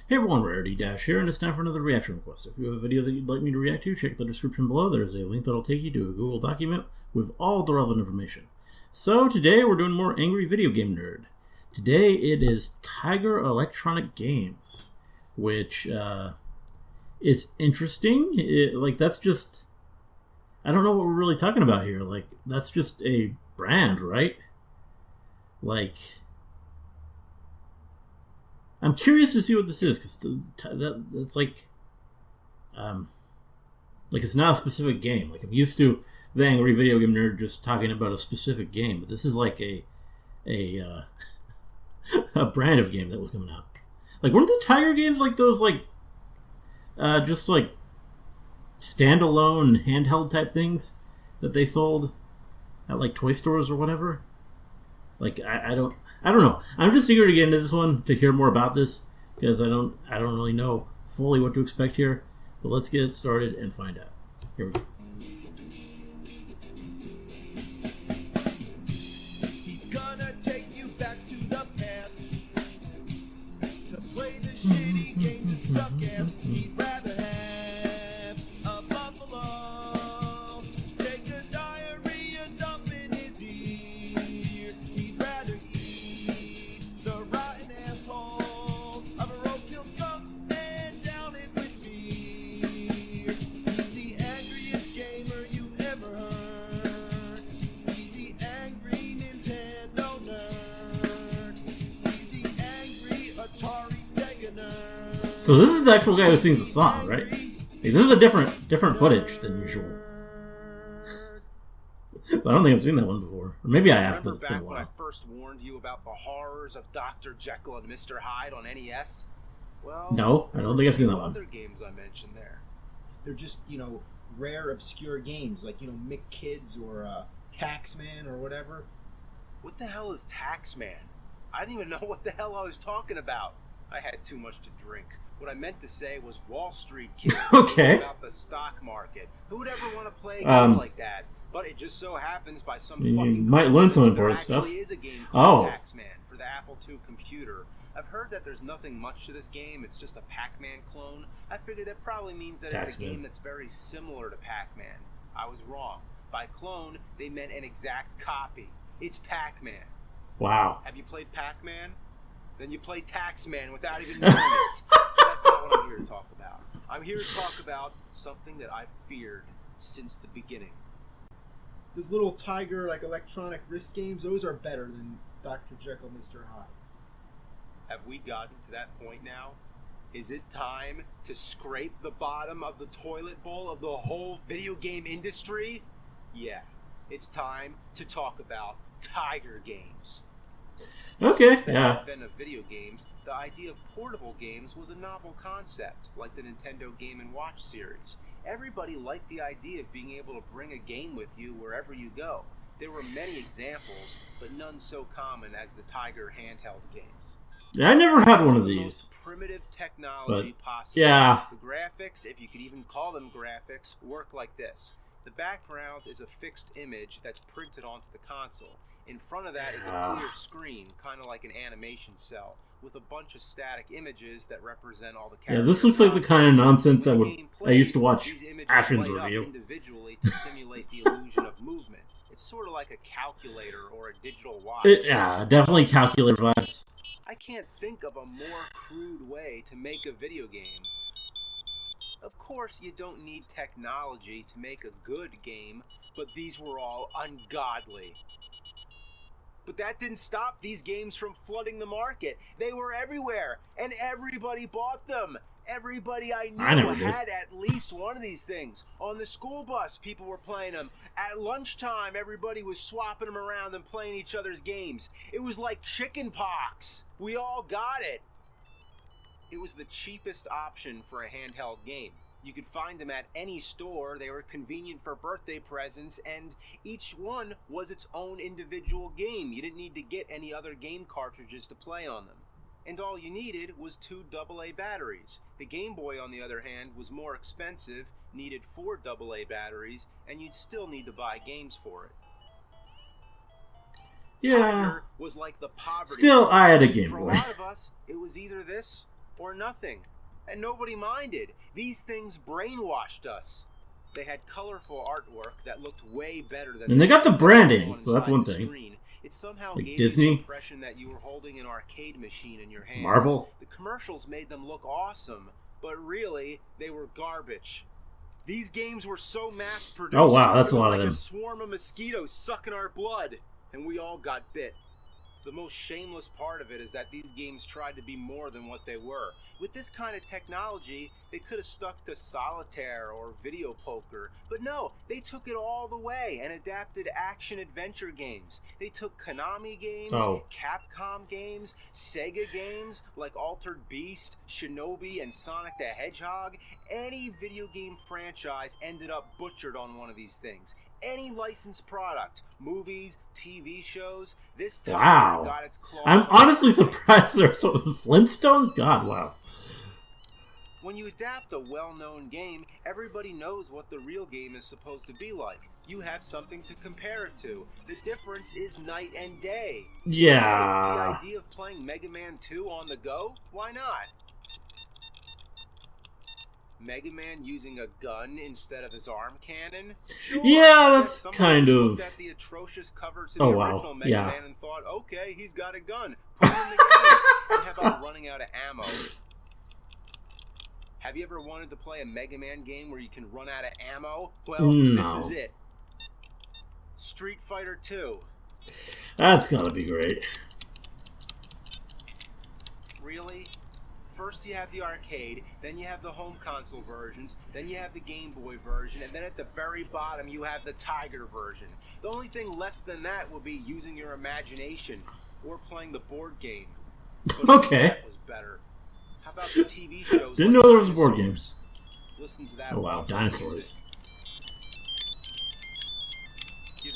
Hey everyone, Rarity Dash here, and it's time for another reaction request. If you have a video that you'd like me to react to, check the description below. There's a link that'll take you to a Google document with all the relevant information. So today we're doing more Angry Video Game Nerd. Today it is Tiger Electronic Games, which is interesting. That's just... I don't know what we're really talking about here. That's just a brand, right? I'm curious to see what this is, because that's it's not a specific game. I'm used to the Angry Video Game Nerd just talking about a specific game, but this is like a brand of game that was coming out. Weren't the Tiger games like those just standalone handheld type things that they sold at toy stores or whatever? I don't know. I'm just eager to get into this one to hear more about this, because I don't really know fully what to expect here. But let's get started and find out. Here we go. He's gonna take you back to the past to play the shitty games and suck ass. He'd rather have a buffalo take a diarrhea dump in his ear. He'd rather eat the rotten asshole of a roadkill skunk and down it with beer. He's the angriest gamer you've ever heard. He's the angry Nintendo nerd. He's the angry Atari Sega nerd. So this is the actual guy who sings the song, right? This is a different footage than usual. But I don't think I've seen that one before. Or maybe I have, but it's been a Remember back when while. I first warned you about the horrors of Dr. Jekyll and Mr. Hyde on NES? Well, No, I don't think I've seen that one. other games I mentioned there. They're just, rare, obscure games, Mick Kids or Taxman or whatever. What the hell is Taxman? I didn't even know what the hell I was talking about. I had too much to drink. What I meant to say was Wall Street Kid. Okay. About the stock market. Who would ever want to play a game like that? But it just so happens by some You fucking might learn some coincidence, there important stuff. actually is a game called Taxman for the Apple II computer. I've heard that there's nothing much to this game. It's just a Pac-Man clone. I figured that probably means that it's a Taxman. game that's very similar to Pac-Man. I was wrong. By clone, they meant an exact copy. It's Pac-Man. Wow. Have you played Pac-Man? Then you play Taxman without even knowing it. That's not what I'm here to talk about. I'm here to talk about something that I've feared since the beginning. Those little Tiger, electronic wrist games, those are better than Dr. Jekyll, Mr. Hyde. Have we gotten to that point now? Is it time to scrape the bottom of the toilet bowl of the whole video game industry? Yeah, it's time to talk about Tiger games. Okay, Since the yeah. advent of video games, the idea of portable games was a novel concept, like the Nintendo Game & Watch series. Everybody liked the idea of being able to bring a game with you wherever you go. There were many examples, but none so common as the Tiger handheld games. Yeah, I never had one of The these. most primitive technology possible. Yeah. The graphics, if you could even call them graphics, work like this. The background is a fixed image that's printed onto the console. In front of that is a clear screen, kind of like an animation cell, with a bunch of static images that represent all the characters. Yeah, this looks like the kind of nonsense When the game I used to watch these images Ashton's light up review. individually to simulate the illusion of movement. It's sort of like a calculator or a digital watch. Yeah, definitely calculator vibes. I can't think of a more crude way to make a video game. Of course, you don't need technology to make a good game, but these were all ungodly. But that didn't stop these games from flooding the market. They were everywhere, and everybody bought them. Everybody I knew had at least one of these things. On the school bus, people were playing them. At lunchtime, everybody was swapping them around and playing each other's games. It was like chicken pox. We all got it. It was the cheapest option for a handheld game. You could find them at any store. They were convenient for birthday presents, and each one was its own individual game. You didn't need to get any other game cartridges to play on them. And all you needed was 2 AA batteries. The Game Boy, on the other hand, was more expensive, needed 4 AA batteries, and you'd still need to buy games for it. Yeah. Tiger was like the poverty. Still, I had a Game For Boy. a lot of us, it was either this or nothing. And nobody minded. These things brainwashed us. They had colorful artwork that looked way better than... And they got the branding, so that's one thing. Screen. It somehow like gave Disney, you the impression that you were holding an arcade machine in your hands. Marvel. The commercials made them look awesome, but really, they were garbage. These games were so mass-produced. Oh wow, that's a lot like of them. A swarm of mosquitoes sucking our blood, and we all got bit. The most shameless part of it is that these games tried to be more than what they were. With this kind of technology, they could have stuck to solitaire or video poker, but no, they took it all the way and adapted action-adventure games. They took Konami games, Capcom games, Sega games like Altered Beast, Shinobi, and Sonic the Hedgehog. Any video game franchise ended up butchered on one of these things. Any licensed product, movies, TV shows, this time got its claws. I'm honestly surprised there's so Flintstones? God, wow. When you adapt a well-known game, everybody knows what the real game is supposed to be like. You have something to compare it to. The difference is night and day. Yeah. The idea of playing Mega Man 2 on the go? Why not? Mega Man using a gun instead of his arm cannon? Sure. Yeah, that's kind of... looked at the atrocious cover to the original Mega Man and thought, okay, he's got a gun. Put him in the game. And how about running out of ammo? Have you ever wanted to play a Mega Man game where you can run out of ammo? Well, no. This is it. Street Fighter 2. That's gotta be great. Really? First you have the arcade, then you have the home console versions, then you have the Game Boy version, and then at the very bottom you have the Tiger version. The only thing less than that would be using your imagination or playing the board game. But okay. That was better. How about the TV shows? Didn't like know there was board games. Listen to that. Oh wow, dinosaurs.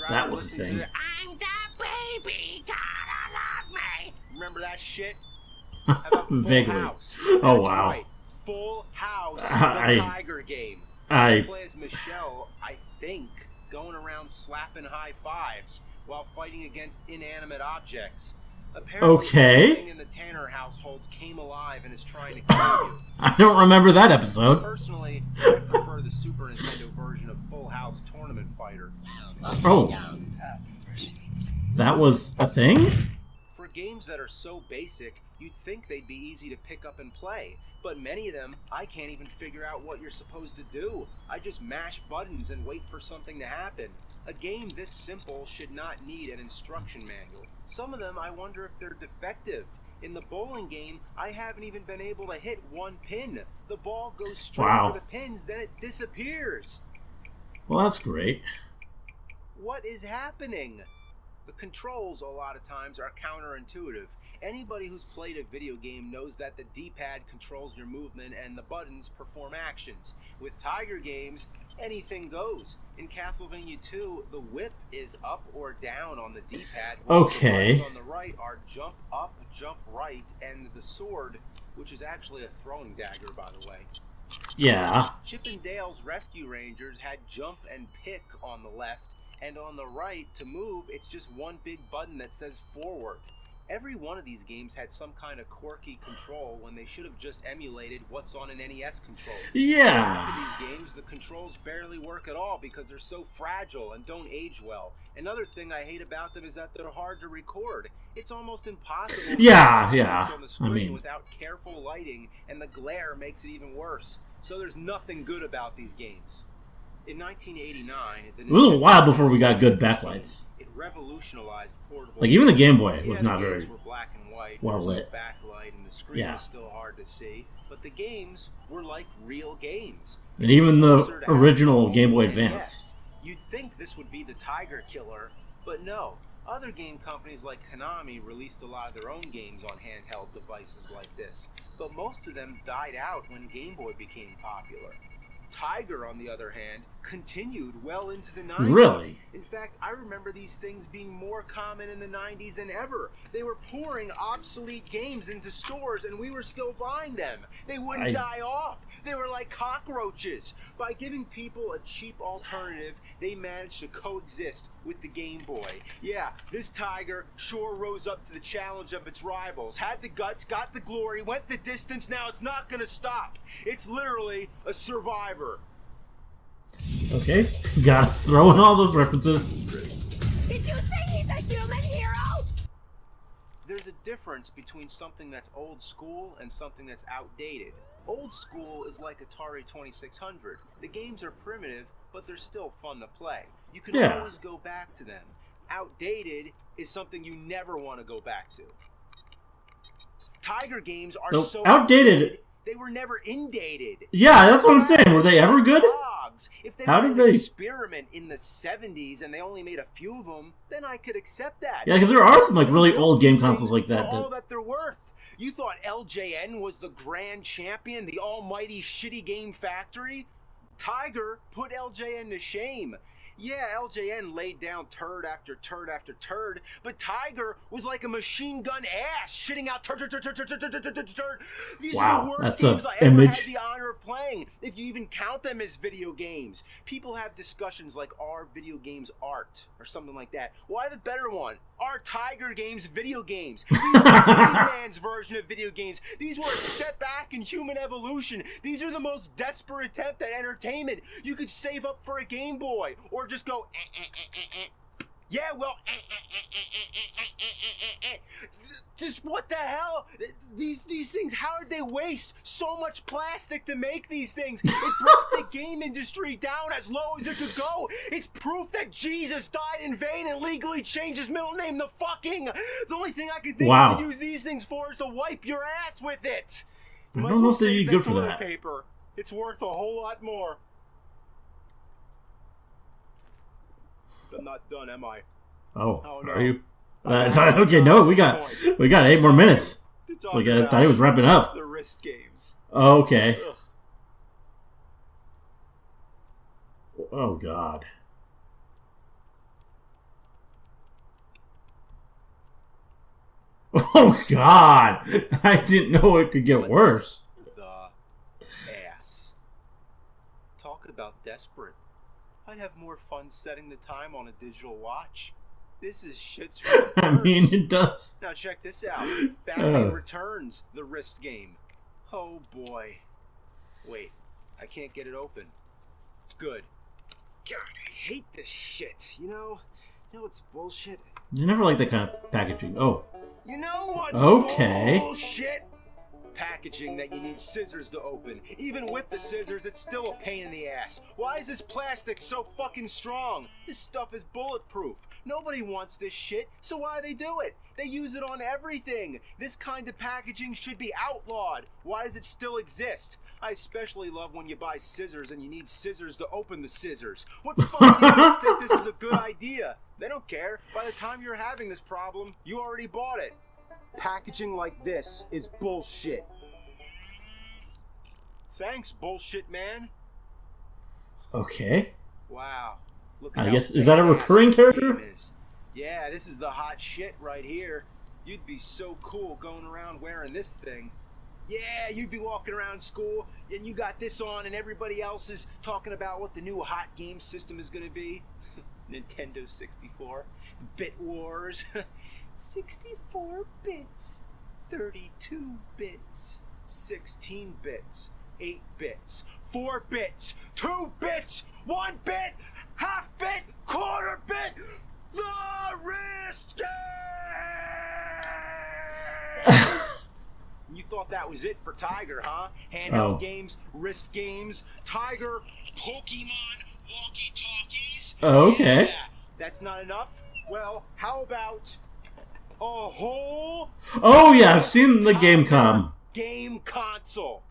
That was the thing. I'm the baby, gotta love me. Remember that shit? How about Full Vaguely. House? Oh wow. Right. Full House, the Tiger game. I play as Michelle, I think, going around slapping high fives while fighting against inanimate objects. Apparently, something in the Tanner household came alive and is trying to kill you. I don't remember that episode. Personally, I prefer the Super Nintendo version of Full House Tournament Fighter. Oh. That was a thing? For games that are so basic, you'd think they'd be easy to pick up and play. But many of them, I can't even figure out what you're supposed to do. I just mash buttons and wait for something to happen. A game this simple should not need an instruction manual. Some of them, I wonder if they're defective. In the bowling game, I haven't even been able to hit one pin. The ball goes straight for the pins, then it disappears. Well, that's great. What is happening? The controls, a lot of times, are counterintuitive. Anybody who's played a video game knows that the D-pad controls your movement and the buttons perform actions. With Tiger games, anything goes. In Castlevania 2, the whip is up or down on the D-pad. Okay. The buttons on the right are jump up, jump right, and the sword, which is actually a throwing dagger, by the way. Yeah. Chip and Dale's Rescue Rangers had jump and pick on the left, and on the right, to move, it's just one big button that says forward. Every one of these games had some kind of quirky control when they should have just emulated what's on an NES controller. Yeah. In these games, the controls barely work at all because they're so fragile and don't age well. Another thing I hate about them is that they're hard to record. It's almost impossible to on the screen without careful lighting, and the glare makes it even worse. So there's nothing good about these games. In 1989, it was a while before we got good backlights. It revolutionized portable. Like even the Game Boy was not very were black and white, well lit. Backlight and the screen was still hard to see, but the games were like real games. And even the original Game Boy Advance. You'd think this would be the Tiger Killer, but no. Other game companies like Konami released a lot of their own games on handheld devices like this, but most of them died out when Game Boy became popular. Tiger, on the other hand, continued well into the 90s. Really? In fact, I remember these things being more common in the 90s than ever. They were pouring obsolete games into stores, and we were still buying them. They wouldn't die off. They were like cockroaches. By giving people a cheap alternative, they managed to coexist with the Game Boy. Yeah, this Tiger sure rose up to the challenge of its rivals. Had the guts, got the glory, went the distance, now it's not gonna stop. It's literally a survivor. Okay, gotta throw in all those references. Did you say he's a human hero? There's a difference between something that's old school and something that's outdated. Old school is like Atari 2600. The games are primitive, but they're still fun to play. You can always go back to them. Outdated is something you never want to go back to. Tiger games are so outdated. They were never indated. Yeah, that's what I'm saying. Were they ever good? If they How were did an they experiment in the 70s and they only made a few of them, then I could accept that. Yeah, because there are some like really old game consoles like that. For all that they're worth. You thought LJN was the grand champion, the almighty shitty game factory? Tiger put LJN to shame. Yeah, LJN laid down turd after turd after turd, but Tiger was like a machine gun ass, shitting out turd. These are the worst games I ever had the honor of playing, if you even count them as video games. People have discussions like, are video games art? Or something like that. Why the better one? Are Tiger games video games? These are man's version of video games. These were a setback in human evolution. These are the most desperate attempt at entertainment. You could save up for a Game Boy, or just go, yeah, well, just what the hell? These things, how did they waste so much plastic to make these things? It brought the game industry down as low as it could go. It's proof that Jesus died in vain and legally changed his middle name to fucking. The only thing I can think of to use these things for is to wipe your ass with it. I don't know if they'd be good for that. Paper. It's worth a whole lot more. I'm not done, am I? Oh no. Are you? Okay, no, we got 8 more minutes. It's like I thought he was wrapping up. The wrist games. Okay. Ugh. Oh God. Oh God! I didn't know it could get worse. The ass. Talk about desperate. I'd have more fun setting the time on a digital watch. This is shits for the I mean, it does. Now check this out. Batman Returns, the wrist game. Oh boy. Wait, I can't get it open. Good. God, I hate this shit. You know what's bullshit? You never like that kind of packaging. Oh. You know what's bullshit? Packaging that you need scissors to open. Even with the scissors, it's still a pain in the ass. Why is this plastic so fucking strong? This stuff is bulletproof. Nobody wants this shit, so why do they do it? They use it on everything. This kind of packaging should be outlawed. Why does it still exist? I especially love when you buy scissors and you need scissors to open the scissors. What fucking idiots think this is a good idea? They don't care. By the time you're having this problem, you already bought it. Packaging like this is bullshit. Thanks, bullshit man. Okay. Wow. Look at I guess, is that a recurring character? Yeah, this is the hot shit right here. You'd be so cool going around wearing this thing. Yeah, you'd be walking around school and you got this on and everybody else is talking about what the new hot game system is going to be. Nintendo 64. Bit Wars. 64 bits. 32 bits. 16 bits. 8 bits. 4 bits. 2 bits. 1 bit. Half bit. Quarter bit. The wrist game! You thought that was it for Tiger, huh? Handheld games, wrist games, Tiger, Pokemon, walkie-talkies. Okay. Yeah, that's not enough? Well, how about a whole... Oh yeah, I've seen the Gamecom. Game console.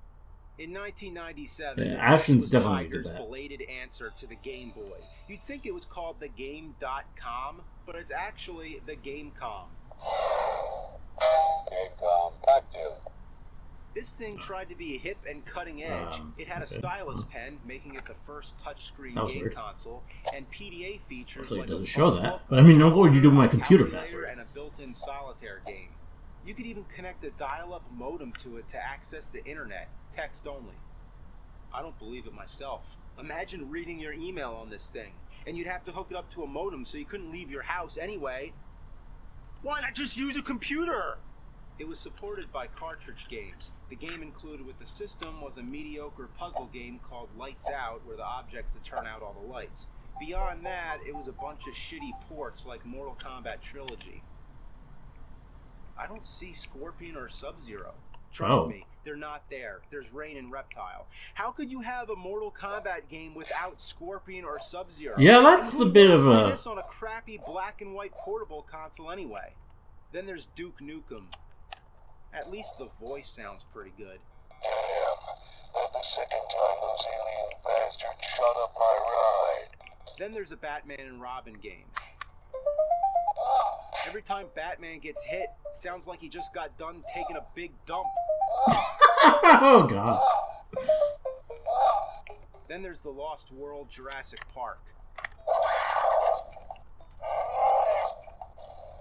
In 1997, Yeah, Ashton's was definitely Tiger's did that. belated answer to the Game Boy. You'd think it was called the Game.com, but it's actually the Gamecom. Gamecom, back to. This thing tried to be hip and cutting edge. It had a stylus pen, making it the first touchscreen game weird. console, and PDA features Actually, it like doesn't a show phone that. book, But I mean, what would you do with my computer calculator, password? and a built-in solitaire game. You could even connect a dial-up modem to it to access the internet, text only. I don't believe it myself. Imagine reading your email on this thing, and you'd have to hook it up to a modem so you couldn't leave your house anyway. Why not just use a computer? It was supported by cartridge games. The game included with the system was a mediocre puzzle game called Lights Out, where the objects to turn out all the lights. Beyond that, it was a bunch of shitty ports like Mortal Kombat Trilogy. I don't see Scorpion or Sub-Zero. Trust me, they're not there. There's Rain and Reptile. How could you have a Mortal Kombat game without Scorpion or Sub-Zero? Yeah, that's a bit of a... this on a crappy black and white portable console anyway. Then there's Duke Nukem. At least the voice sounds pretty good. Damn, the second time those alien bastards shut up my ride. Then there's a Batman and Robin game. Every time Batman gets hit, sounds like he just got done taking a big dump. Oh, God. Then there's the Lost World Jurassic Park.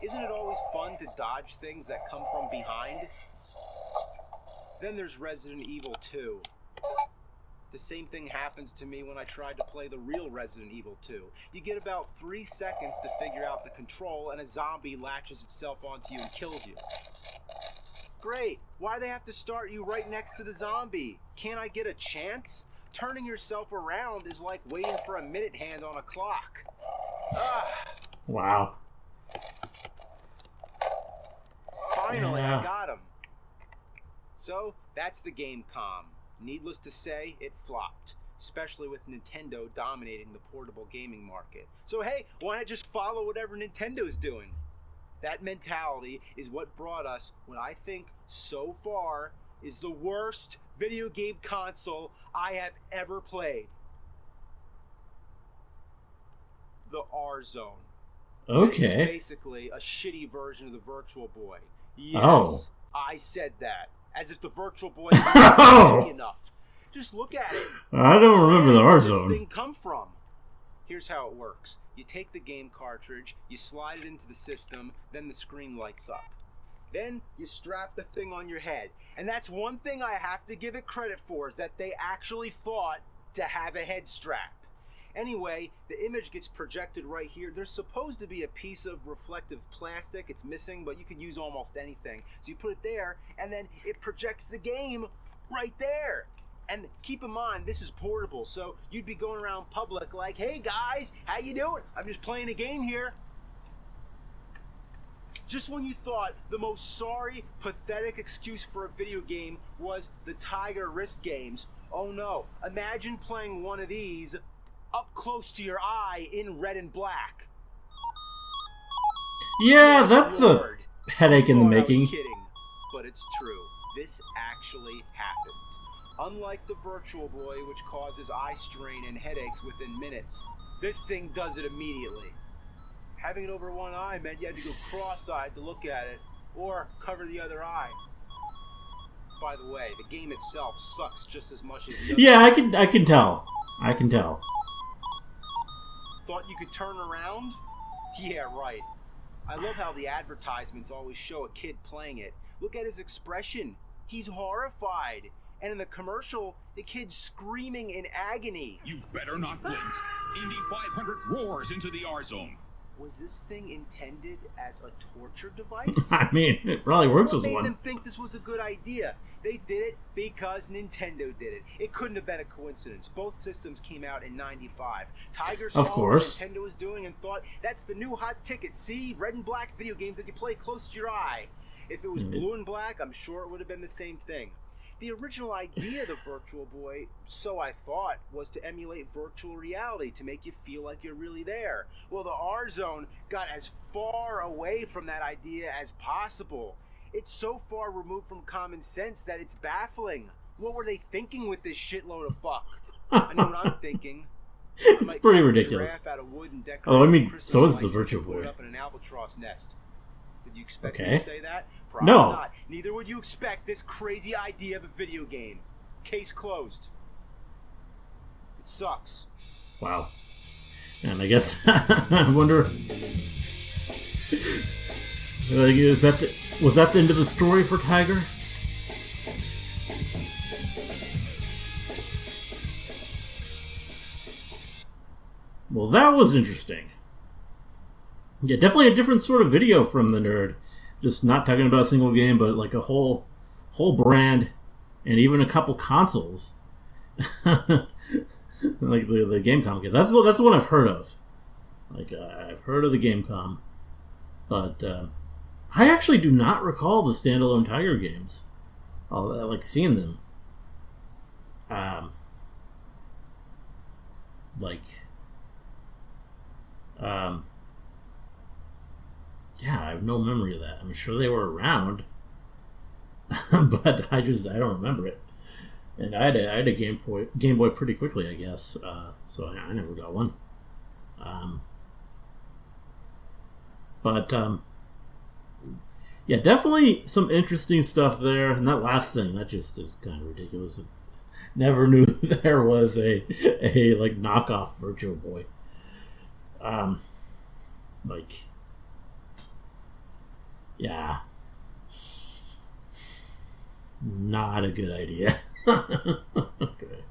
Isn't it always fun to dodge things that come from behind? Then there's Resident Evil 2. The same thing happens to me when I tried to play the real Resident Evil 2. You get about 3 seconds to figure out the control, and a zombie latches itself onto you and kills you. Great. Why do they have to start you right next to the zombie? Can't I get a chance? Turning yourself around is like waiting for a minute hand on a clock. Wow. Finally, Yeah. I got him. So, that's the Gamecom. Needless to say, it flopped, especially with Nintendo dominating the portable gaming market. So hey, why not just follow whatever Nintendo's doing? That mentality is what brought us what I think so far is the worst video game console I have ever played. The R-Zone. This is Okay. basically a shitty version of the Virtual Boy. Yes, Oh. I said that. As if the Virtual Boy is shitty enough. Just look at it. I don't remember the Where did this R-Zone. thing come from? Here's how it works. You take the game cartridge, you slide it into the system, then the screen lights up. Then you strap the thing on your head. And that's one thing I have to give it credit for, is that they actually thought to have a head strap. Anyway, the image gets projected right here. There's supposed to be a piece of reflective plastic. It's missing, but you can use almost anything. So you put it there, and then it projects the game right there. And keep in mind, this is portable, so you'd be going around public like, hey guys, how you doing? I'm just playing a game here. Just when you thought the most sorry, pathetic excuse for a video game was the Tiger wrist games, oh no, imagine playing one of these up close to your eye in red and black. Yeah, that's a Lord. headache in the Thought I was making. kidding, but it's true. This actually happened. Unlike the Virtual Boy, which causes eye strain and headaches within minutes, this thing does it immediately. Having it over one eye meant you had to go cross-eyed to look at it, or cover the other eye. By the way, the game itself sucks just as much as the other. Yeah, I can tell. I can tell. Thought you could turn around? Yeah, right. I love how the advertisements always show a kid playing it. Look at his expression. He's horrified. And in the commercial, the kid's screaming in agony. You better not blink. Indy 500 roars into the R-Zone. Was this thing intended as a torture device? I mean, it probably works What with made one. them think this was a good idea? They did it because Nintendo did it. It couldn't have been a coincidence. Both systems came out in '95. Tiger saw Of course. what Nintendo was doing and thought, that's the new hot ticket. See? Red and black video games that you play close to your eye. If it was blue and black, I'm sure it would have been the same thing. The original idea of the Virtual Boy, so I thought, was to emulate virtual reality to make you feel like you're really there. Well, the R-Zone got as far away from that idea as possible. It's so far removed from common sense that it's baffling. What were they thinking with this shitload of fuck? I know what I'm thinking. I It's might pretty carve a ridiculous. giraffe out of wood and decorate Oh, I mean, it with Christmas so is the lights and Virtual put it Boy. up in an albatross nest. Did you expect Okay. me to say that? Probably No. not. Neither would you expect this crazy idea of a video game. Case closed. It sucks. Wow. And I guess I wonder. Was that the end of the story for Tiger? Well, that was interesting. Yeah, definitely a different sort of video from the nerd. Just not talking about a single game, but like a whole brand, and even a couple consoles. Like the Gamecom game. That's the one I've heard of. Like I've heard of the Gamecom, but I actually do not recall the standalone Tiger games. I like seeing them. Yeah, I have no memory of that. I'm sure they were around, but I don't remember it. And I had a Game Boy pretty quickly, I guess. So I never got one. But yeah, definitely some interesting stuff there. And that last thing, that just is kind of ridiculous. Never knew there was a like knockoff Virtual Boy. Like, yeah, not a good idea. Okay.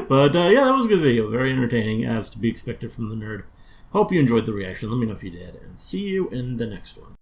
But yeah, that was a good video. Very entertaining, as to be expected from the nerd. Hope you enjoyed the reaction. Let me know if you did, and see you in the next one.